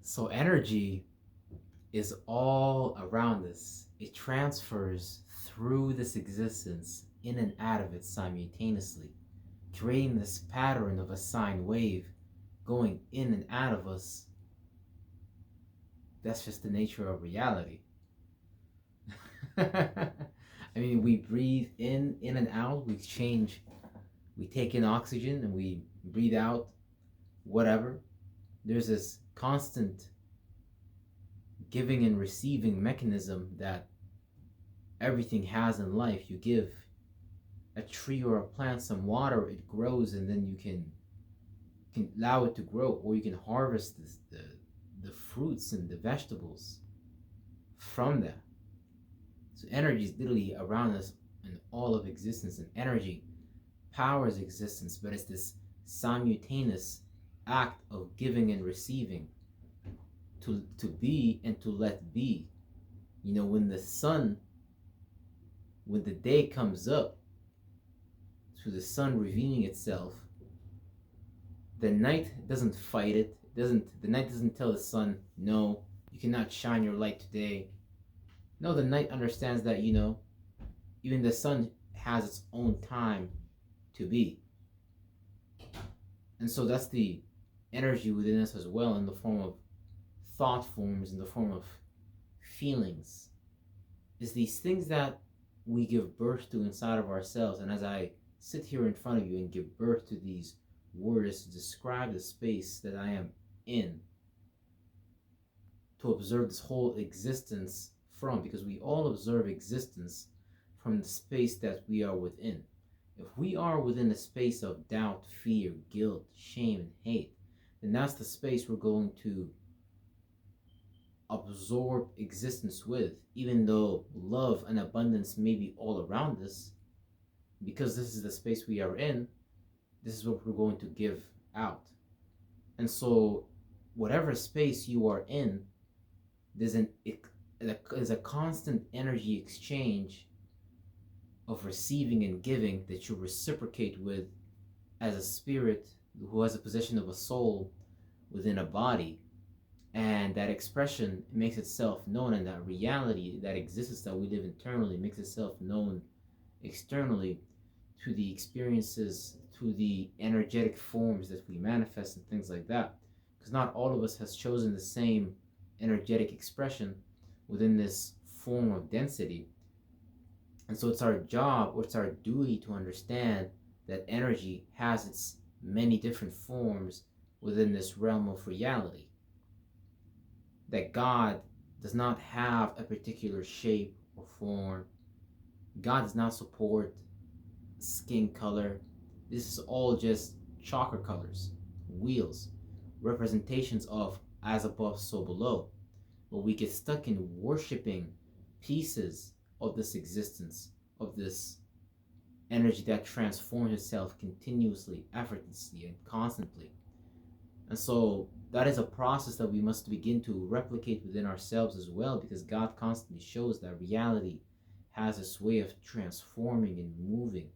So energy is all around us. It transfers through this existence in and out of it simultaneously, creating this pattern of a sine wave going in and out of us. That's just the nature of reality. I mean, we breathe in and out, we exchange, we take in oxygen and we breathe out whatever. There's this constant giving and receiving mechanism that everything has in life. You give a tree or a plant some water, it grows, and then you can allow it to grow, or you can harvest the fruits and the vegetables from that. So energy is literally around us in all of existence, and energy powers existence, but it's this simultaneous act of giving and receiving, to be and to let be. You know, when the day comes up, through the sun revealing itself, the night doesn't fight it. The night doesn't tell the sun, no, you cannot shine your light today. No, the night understands that, even the sun has its own time to be. And so that's the energy within us as well, in the form of thought forms, in the form of feelings. Is these things that we give birth to inside of ourselves. And as I sit here in front of you and give birth to these words to describe the space that I am in, to observe this whole existence from, because we all observe existence from the space that we are within. If we are within a space of doubt, fear, guilt, shame, and hate, then that's the space we're going to absorb existence with, even though love and abundance may be all around us. Because this is the space we are in, this is what we're going to give out. And so whatever space you are in, there's a constant energy exchange of receiving and giving that you reciprocate with, as a spirit who has a position of a soul within a body. And that expression makes itself known, and that reality, that existence that we live internally, makes itself known externally, through the experiences, through the energetic forms that we manifest and things like that. Because not all of us has chosen the same energetic expression within this form of density. And so it's our job, or it's our duty, to understand that energy has its many different forms within this realm of reality. That God does not have a particular shape or form. God does not support skin color. This is all just chakra colors, wheels, representations of as above, so below. But we get stuck in worshiping pieces of this existence, of this energy that transforms itself continuously, effortlessly, and constantly. And so that is a process that we must begin to replicate within ourselves as well, because God constantly shows that reality has this way of transforming and moving,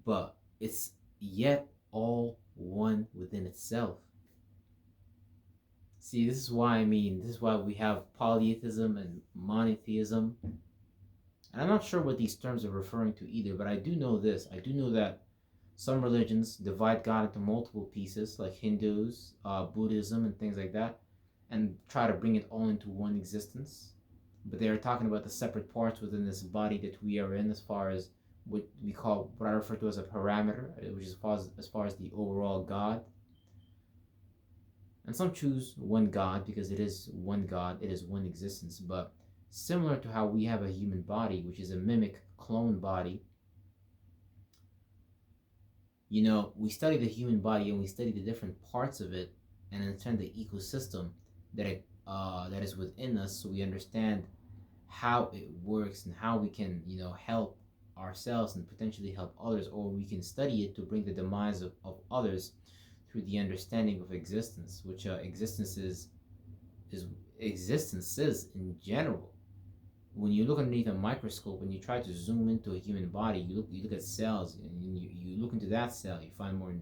but it's yet all one within itself. See, this is why we have polytheism and monotheism. And I'm not sure what these terms are referring to either, but I do know this. I do know that some religions divide God into multiple pieces, like Hindus, Buddhism, and things like that, and try to bring it all into one existence. But they are talking about the separate parts within this body that we are in, as far as what I refer to as a parameter, which is as far as the overall God. And some choose one God because it is one God, it is one existence. But similar to how we have a human body, which is a mimic clone body, we study the human body and we study the different parts of it, and in turn the ecosystem that is within us, so we understand how it works and how we can help ourselves and potentially help others, or we can study it to bring the demise of others through the understanding of existence, which existences in general. When you look underneath a microscope and you try to zoom into a human body, you look at cells, and you look into that cell, you find more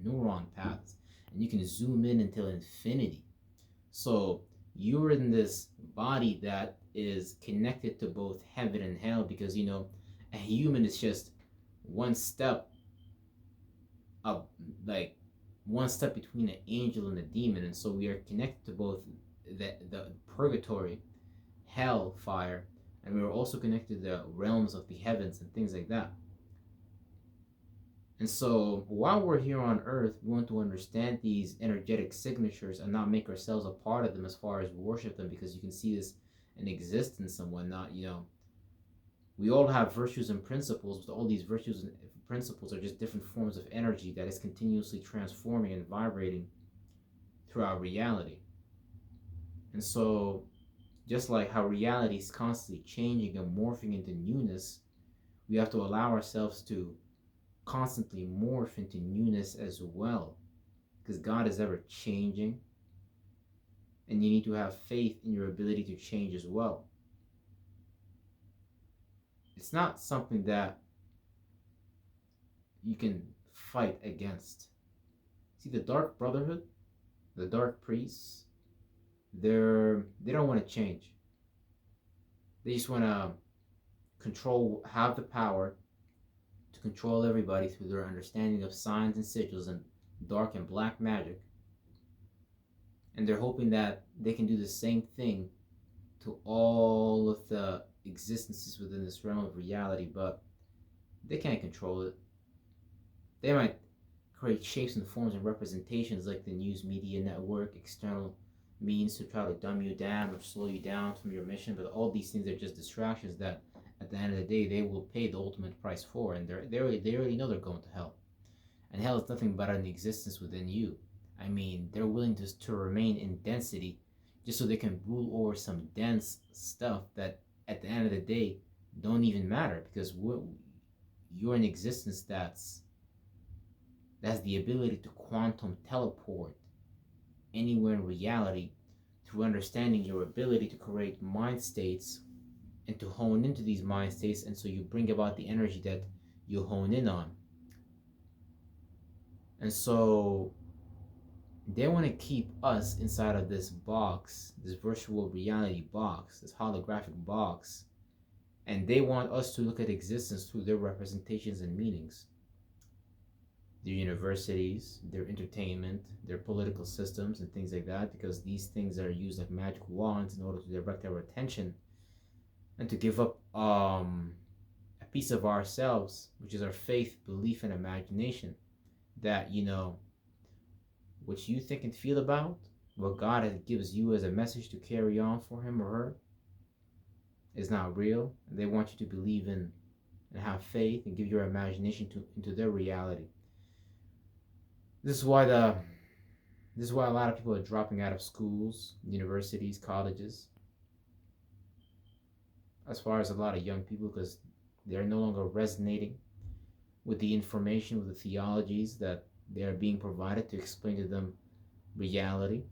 neuron paths, and you can zoom in until infinity. So you're in this body that is connected to both heaven and hell, because a human is just one step up, like one step between an angel and a demon. And so we are connected to both the purgatory, hell, fire, and we are also connected to the realms of the heavens and things like that. And so while we're here on earth, we want to understand these energetic signatures and not make ourselves a part of them as far as worship them, because you can see this in existence and whatnot. We all have virtues and principles, but all these virtues and principles are just different forms of energy that is continuously transforming and vibrating throughout reality. And so, just like how reality is constantly changing and morphing into newness, we have to allow ourselves to constantly morph into newness as well, because God is ever changing, and you need to have faith in your ability to change as well. It's not something that you can fight against. See, the Dark Brotherhood, the Dark Priests, they don't want to change. They just want to have the power to control everybody through their understanding of signs and sigils and dark and black magic. And they're hoping that they can do the same thing to all of the existences within this realm of reality, but they can't control it. They might create shapes and forms and representations like the news media network, external means to try to dumb you down or slow you down from your mission, but all these things are just distractions that at the end of the day they will pay the ultimate price for, and they already know they're going to hell. And hell is nothing but an existence within you. I mean, they're willing to remain in density just so they can rule over some dense stuff that at the end of the day don't even matter, because you're an existence that's the ability to quantum teleport anywhere in reality through understanding your ability to create mind states and to hone into these mind states, and so you bring about the energy that you hone in on. And so they want to keep us inside of this box, this virtual reality box, this holographic box, and they want us to look at existence through their representations and meanings. Their universities, their entertainment, their political systems, and things like that, because these things are used like magic wands in order to direct our attention and to give up a piece of ourselves, which is our faith, belief, and imagination. That, what you think and feel about, what God gives you as a message to carry on for him or her, is not real. And they want you to believe in and have faith and give your imagination into their reality. This is why a lot of people are dropping out of schools, universities, colleges, as far as a lot of young people, because they're no longer resonating with the information, with the theologies that they are being provided to explain to them reality.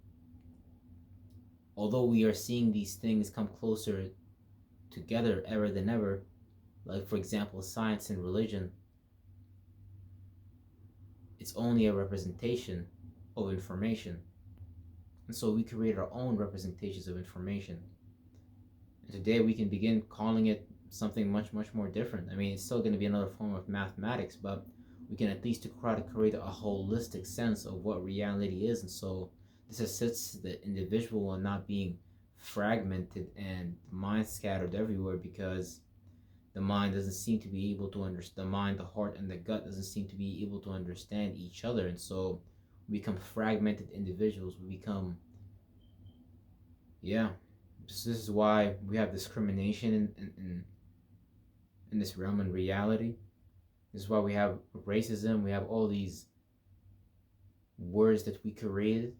Although we are seeing these things come closer together ever than ever, like for example science and religion, it's only a representation of information. And so we create our own representations of information. And today we can begin calling it something much, much more different. I mean, it's still going to be another form of mathematics, but we can at least try to create a holistic sense of what reality is. And so this assists the individual in not being fragmented and mind scattered everywhere, because the mind doesn't seem to be able to understand, the mind, the heart, and the gut doesn't seem to be able to understand each other. And so we become fragmented individuals. We become, this is why we have discrimination in this realm in reality. This is why we have racism. We have all these words that we created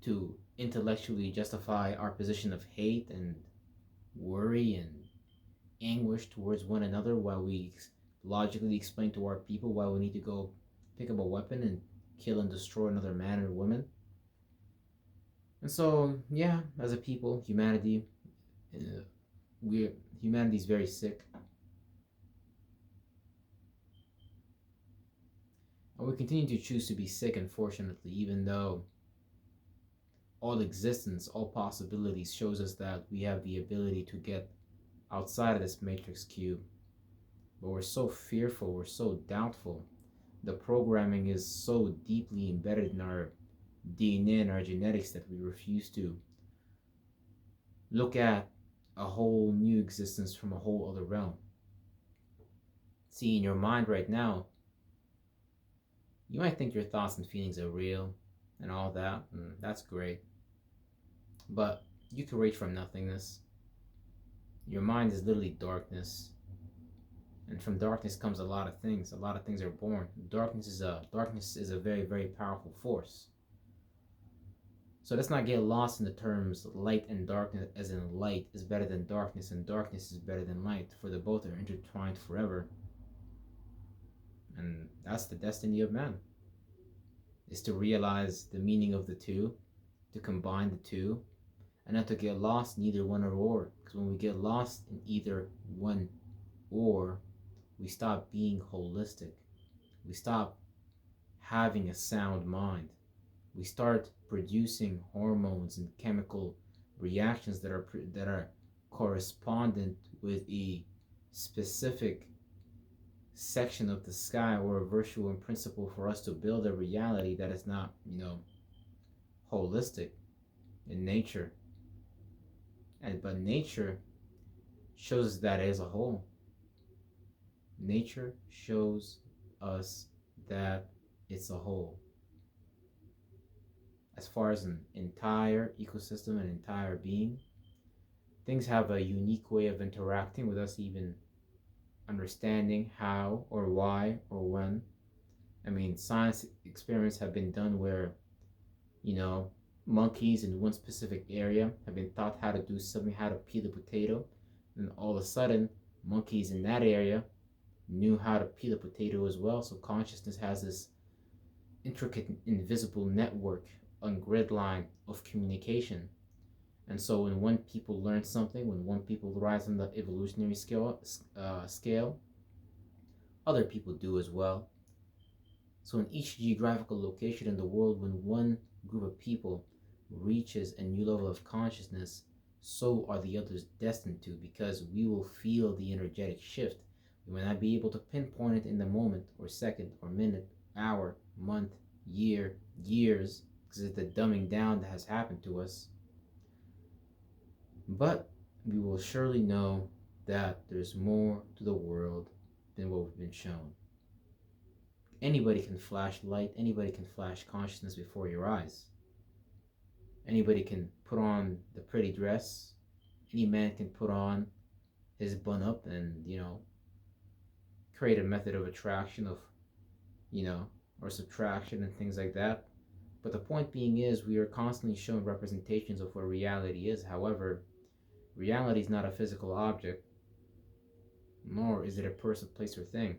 to intellectually justify our position of hate and worry and anguish towards one another, while we logically explain to our people why we need to go pick up a weapon and kill and destroy another man or woman. And so, as a people, humanity is very sick. Or we continue to choose to be sick, unfortunately, even though all existence, all possibilities shows us that we have the ability to get outside of this matrix cube. But we're so fearful, we're so doubtful. The programming is so deeply embedded in our DNA and our genetics that we refuse to look at a whole new existence from a whole other realm. See, in your mind right now, you might think your thoughts and feelings are real and all that, and that's great. But you can rage from nothingness. Your mind is literally darkness. And from darkness comes a lot of things. A lot of things are born. Darkness is a very, very powerful force. So let's not get lost in the terms light and darkness, as in light is better than darkness and darkness is better than light, for the both are intertwined forever. And that's the destiny of man, is to realize the meaning of the two, to combine the two, and not to get lost in either one or. Because when we get lost in either one or, we stop being holistic. We stop having a sound mind. We start producing hormones and chemical reactions that are correspondent with a specific section of the sky or a virtual in principle for us to build a reality that is not, holistic in nature. But nature shows that as a whole. Nature shows us that it's a whole. As far as an entire ecosystem, an entire being, things have a unique way of interacting with us, even understanding how or why or when. I mean, science experiments have been done where, monkeys in one specific area have been taught how to do something, how to peel a potato, and all of a sudden, monkeys in that area knew how to peel a potato as well. So consciousness has this intricate, invisible network on grid line of communication. And so when one people learn something, when one people rise on the evolutionary scale, other people do as well. So in each geographical location in the world, when one group of people reaches a new level of consciousness, so are the others destined to, because we will feel the energetic shift. We may not be able to pinpoint it in the moment or second or minute, hour, month, year, years, because it's the dumbing down that has happened to us. But we will surely know that there's more to the world than what we've been shown. Anybody can flash light, anybody can flash consciousness before your eyes. Anybody can put on the pretty dress. Any man can put on his bun up and, create a method of attraction of, or subtraction and things like that. But the point being is, we are constantly shown representations of what reality is. However, reality is not a physical object, nor is it a person, place, or thing.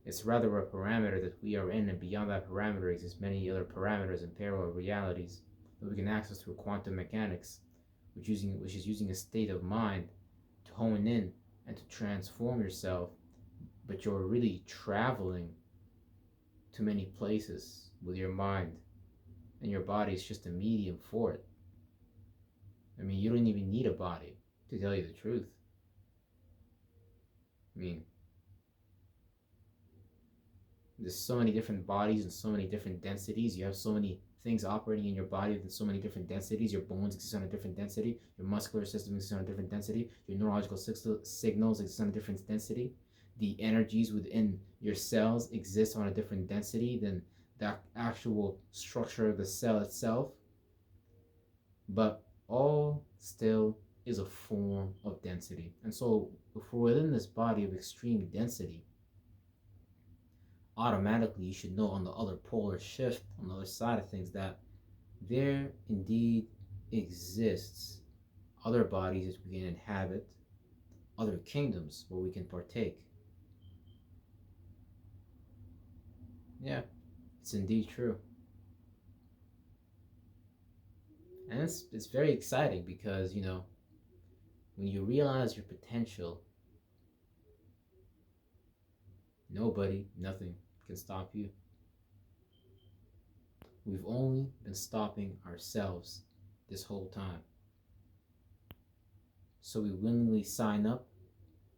It's rather a parameter that we are in, and beyond that parameter exist many other parameters and parallel realities that we can access through quantum mechanics, which is using a state of mind to hone in and to transform yourself. But you're really traveling to many places with your mind, and your body is just a medium for it. I mean, you don't even need a body, to tell you the truth. I mean, there's so many different bodies and so many different densities. You have so many things operating in your body with so many different densities. Your bones exist on a different density. Your muscular system exists on a different density. Your neurological signals exist on a different density. The energies within your cells exist on a different density than the actual structure of the cell itself. But all still is a form of density. And so if we're within this body of extreme density, automatically you should know on the other polar shift, on the other side of things, that there indeed exists other bodies that we can inhabit, other kingdoms where we can partake. Yeah, it's indeed true. And it's very exciting because, when you realize your potential, nobody, nothing can stop you. We've only been stopping ourselves this whole time. So we willingly sign up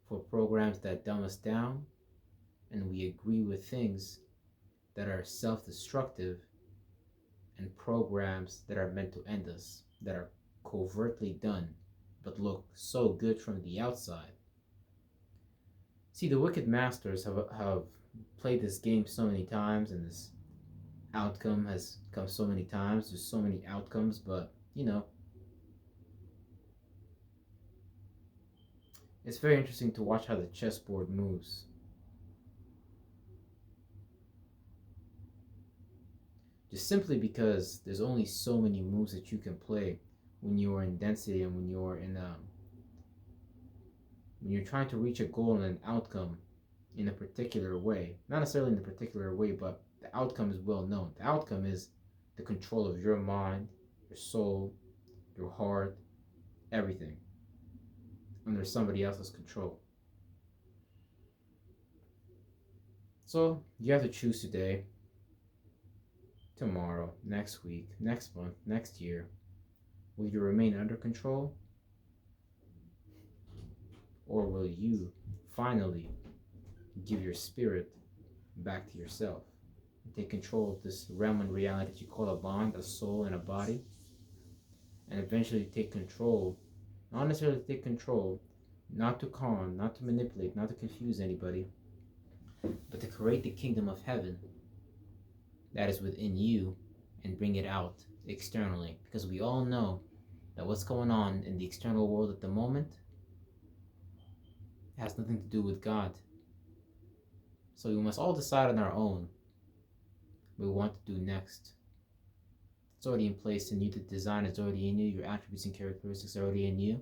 for programs that dumb us down, and we agree with things that are self destructive and programs that are meant to end us, that are covertly done but look so good from the outside. See, the wicked masters have played this game so many times, and this outcome has come so many times. There's so many outcomes, but it's very interesting to watch how the chessboard moves. Just simply because there's only so many moves that you can play when you are in density and when you're trying to reach a goal and an outcome in a particular way. Not necessarily in a particular way, but the outcome is well known. The outcome is the control of your mind, your soul, your heart, everything under somebody else's control. So you have to choose today, tomorrow, next week, next month, next year. Will you remain under control? Or will you finally give your spirit back to yourself and take control of this realm and reality that you call a mind, a soul, and a body? And eventually take control, not necessarily take control, not to con, not to manipulate, not to confuse anybody, but to create the kingdom of heaven that is within you and bring it out externally. Because we all know that what's going on in the external world at the moment has nothing to do with God. So we must all decide on our own what we want to do next. It's already in place in you. The design is already in you. Your attributes and characteristics are already in you.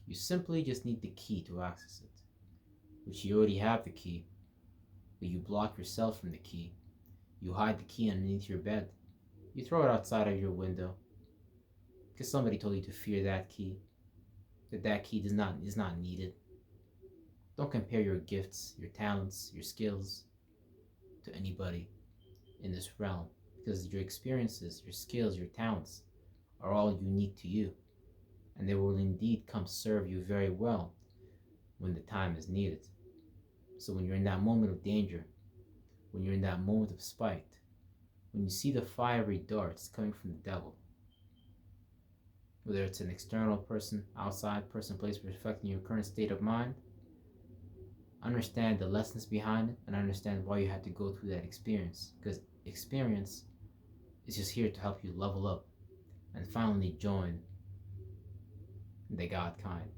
You simply just need the key to access it, which you already have the key, but you block yourself from the key. You hide the key underneath your bed. You throw it outside of your window because somebody told you to fear that key, that key is not needed. Don't compare your gifts, your talents, your skills to anybody in this realm, because your experiences, your skills, your talents are all unique to you, and they will indeed come serve you very well when the time is needed. So when you're in that moment of danger, when you're in that moment of spite, when you see the fiery darts coming from the devil, whether it's an external person, outside person, place reflecting your current state of mind, understand the lessons behind it and understand why you had to go through that experience, because experience is just here to help you level up and finally join the God kind.